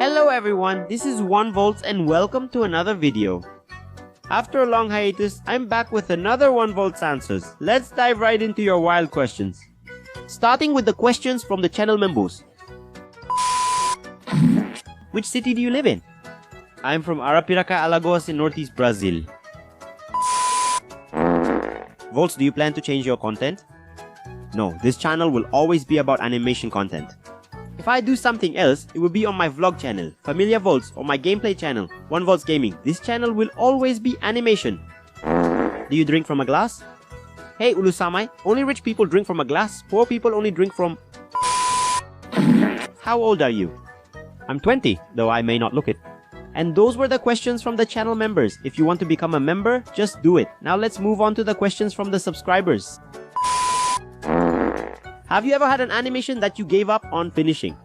Hello everyone, this is 1volts and welcome to another video. After a long hiatus, I'm back with another 1volts answers. Let's dive right into your wild questions. Starting with the questions from the channel members. Which city do you live in? I'm from Arapiraca, Alagoas in northeast Brazil. Volts, do you plan to change your content? No, this channel will always be about animation content. If I do something else, it will be on my vlog channel, Familia Volts, or my gameplay channel, 1volts Gaming. This channel will always be animation. Do you drink from a glass? Hey Ulusamai, only rich people drink from a glass, poor people only drink from... How old are you? I'm 20, though I may not look it. And those were the questions from the channel members. If you want to become a member, just do it. Now let's move on to the questions from the subscribers. Have you ever had an animation that you gave up on finishing?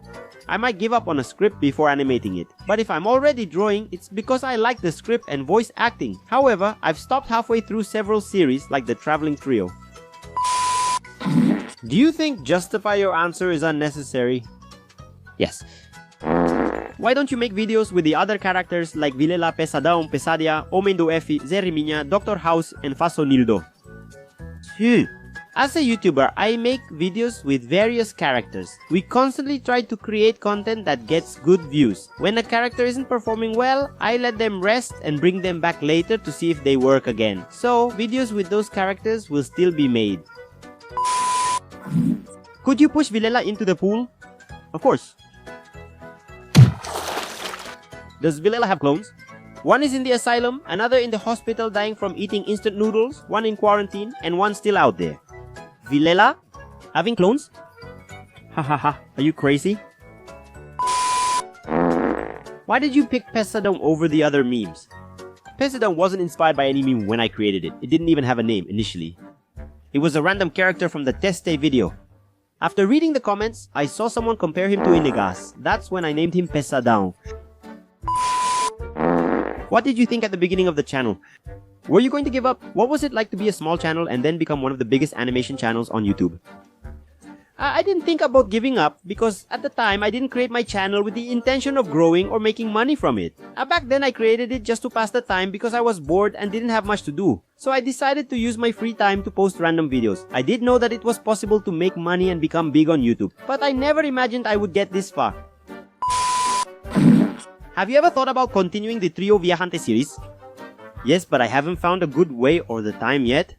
I might give up on a script before animating it, but if I'm already drawing, it's because I like the script and voice acting. However, I've stopped halfway through several series like the Traveling Trio. Do you think justify your answer is unnecessary? Yes. Why don't you make videos with the other characters like Vilela, Pesadão, Pesadia, Homem do F, Zeriminha, Dr. House, and Fasonildo? As a YouTuber, I make videos with various characters. We constantly try to create content that gets good views. When a character isn't performing well, I let them rest and bring them back later to see if they work again. So, videos with those characters will still be made. Could you push Vilela into the pool? Of course. Does Vilela have clones? One is in the asylum, another in the hospital dying from eating instant noodles, one in quarantine, and one still out there. Vilela? Having clones? Hahaha, are you crazy? Why did you pick Pesadão over the other memes? Pesadão wasn't inspired by any meme when I created it. It didn't even have a name initially. It was a random character from the Teste video. After reading the comments, I saw someone compare him to Inegas. That's when I named him Pesadão. What did you think at the beginning of the channel? Were you going to give up? What was it like to be a small channel and then become one of the biggest animation channels on YouTube? I didn't think about giving up because at the time I didn't create my channel with the intention of growing or making money from it. Back then I created it just to pass the time because I was bored and didn't have much to do. So I decided to use my free time to post random videos. I did know that it was possible to make money and become big on YouTube, but I never imagined I would get this far. Have you ever thought about continuing the Trio Viajante series? Yes, but I haven't found a good way or the time yet.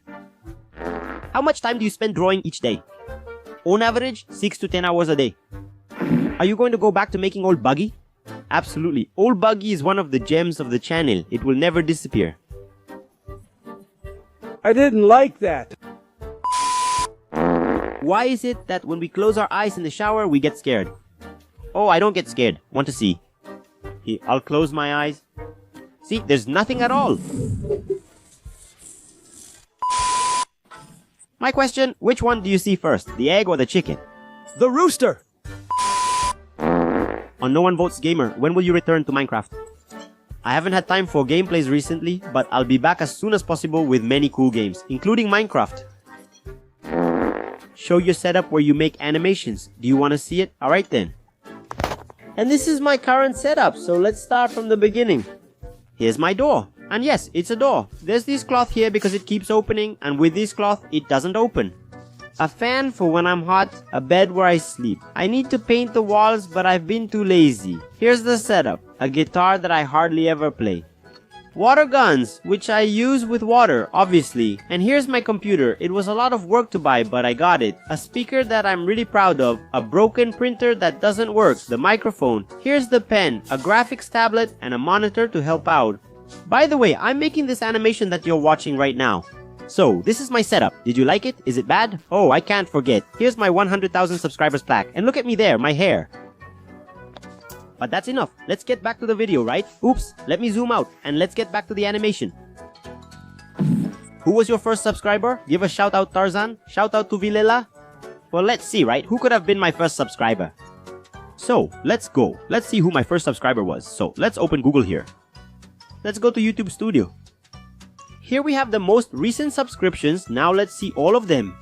How much time do you spend drawing each day? On average, 6 to 10 hours a day. Are you going to go back to making Old Buggy? Absolutely. Old Buggy is one of the gems of the channel. It will never disappear. I didn't like that. Why is it that when we close our eyes in the shower, we get scared? Oh, I don't get scared. Want to see? Here, I'll close my eyes. See, there's nothing at all. My question, which one do you see first, the egg or the chicken? The rooster! On No One Votes Gamer, when will you return to Minecraft? I haven't had time for gameplays recently, but I'll be back as soon as possible with many cool games, including Minecraft. Show your setup where you make animations. Do you want to see it? Alright then. And this is my current setup, so let's start from the beginning. Here's my door. And yes, it's a door. There's this cloth here because it keeps opening, and with this cloth, it doesn't open. A fan for when I'm hot, a bed where I sleep. I need to paint the walls, but I've been too lazy. Here's the setup. A guitar that I hardly ever play. Water guns, which I use with water, obviously. And here's my computer. It was a lot of work to buy, but I got it. A speaker that I'm really proud of. A broken printer that doesn't work. The microphone. Here's the pen. A graphics tablet and a monitor to help out. By the way, I'm making this animation that you're watching right now. So, this is my setup. Did you like it? Is it bad? Oh, I can't forget. Here's my 100,000 subscribers plaque. And look at me there, my hair. But that's enough. Let's get back to the video, right? Oops, let me zoom out and let's get back to the animation. Who was your first subscriber? Give a shout out Tarzan. Shout out to Vilela. Well, let's see, right? Who could have been my first subscriber? So, let's go. Let's see who my first subscriber was. So, let's open Google here. Let's go to YouTube Studio. Here we have the most recent subscriptions. Now let's see all of them.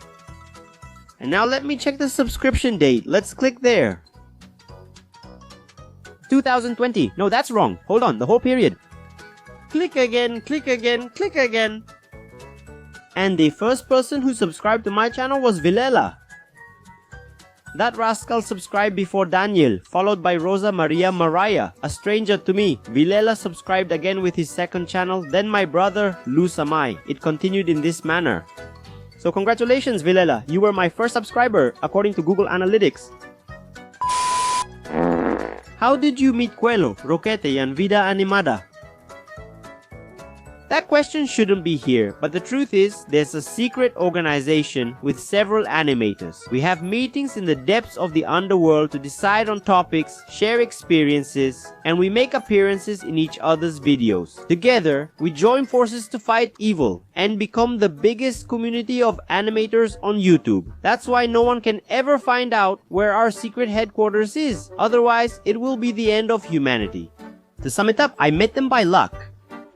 And now let me check the subscription date. Let's click there. 2020. No, that's wrong. Hold on, the whole period. Click again, click again, click again. And the first person who subscribed to my channel was Vilela. That rascal subscribed before Daniel, followed by Rosa Maria Mariah, a stranger to me. Vilela subscribed again with his second channel, then my brother, Lusamai. It continued in this manner. So congratulations, Vilela, you were my first subscriber, according to Google Analytics. How did you meet Quello, Roquete, and Vida Animada? That question shouldn't be here, but the truth is, there's a secret organization with several animators. We have meetings in the depths of the underworld to decide on topics, share experiences, and we make appearances in each other's videos. Together, we join forces to fight evil and become the biggest community of animators on YouTube. That's why no one can ever find out where our secret headquarters is. Otherwise, it will be the end of humanity. To sum it up, I met them by luck.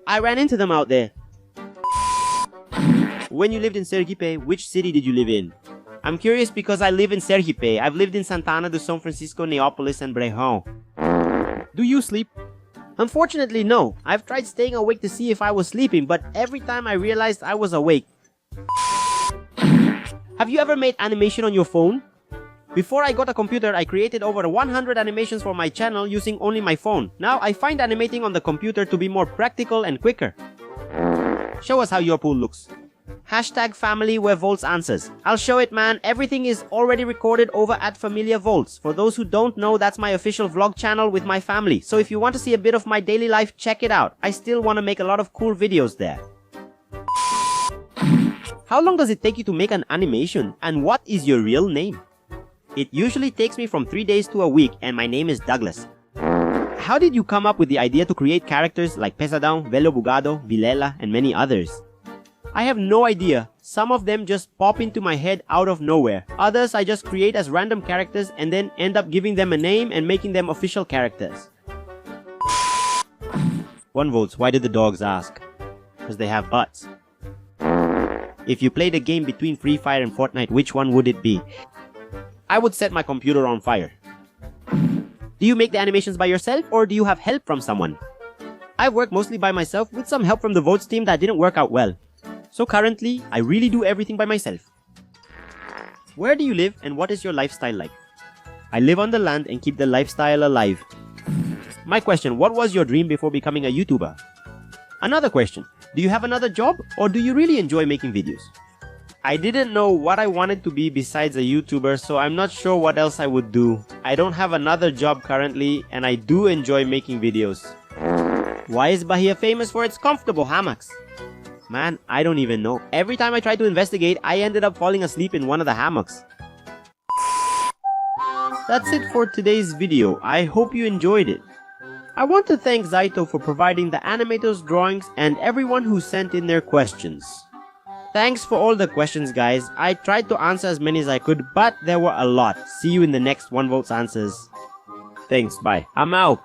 I ran into them out there. When you lived in Sergipe, which city did you live in? I'm curious because I live in Sergipe. I've lived in Santana do São Francisco, Neópolis, and Brejão. Do you sleep? Unfortunately, no. I've tried staying awake to see if I was sleeping, but every time I realized I was awake. Have you ever made animation on your phone? Before I got a computer, I created over 100 animations for my channel using only my phone. Now, I find animating on the computer to be more practical and quicker. Show us how your pool looks. Hashtag family where Volts answers. I'll show it, man. Everything is already recorded over at Familia Volts. For those who don't know, that's my official vlog channel with my family. So if you want to see a bit of my daily life, check it out. I still want to make a lot of cool videos there. How long does it take you to make an animation? And what is your real name? It usually takes me from 3 days to a week, and my name is Douglas. How did you come up with the idea to create characters like Pesadão, Velo Bugado, Vilela, and many others? I have no idea. Some of them just pop into my head out of nowhere. Others I just create as random characters and then end up giving them a name and making them official characters. 1 votes. Why did the dogs ask? Because they have butts. If you played a game between Free Fire and Fortnite, which one would it be? I would set my computer on fire. Do you make the animations by yourself or do you have help from someone? I work mostly by myself with some help from the Votes team that didn't work out well. So currently, I really do everything by myself. Where do you live and what is your lifestyle like? I live on the land and keep the lifestyle alive. My question, what was your dream before becoming a YouTuber? Another question, do you have another job or do you really enjoy making videos? I didn't know what I wanted to be besides a YouTuber, so I'm not sure what else I would do. I don't have another job currently, and I do enjoy making videos. Why is Bahia famous for its comfortable hammocks? Man, I don't even know. Every time I tried to investigate, I ended up falling asleep in one of the hammocks. That's it for today's video. I hope you enjoyed it. I want to thank Zaito for providing the animators' drawings and everyone who sent in their questions. Thanks for all the questions, guys. I tried to answer as many as I could, but there were a lot. See you in the next 1 Votes Answers. Thanks, bye. I'm out.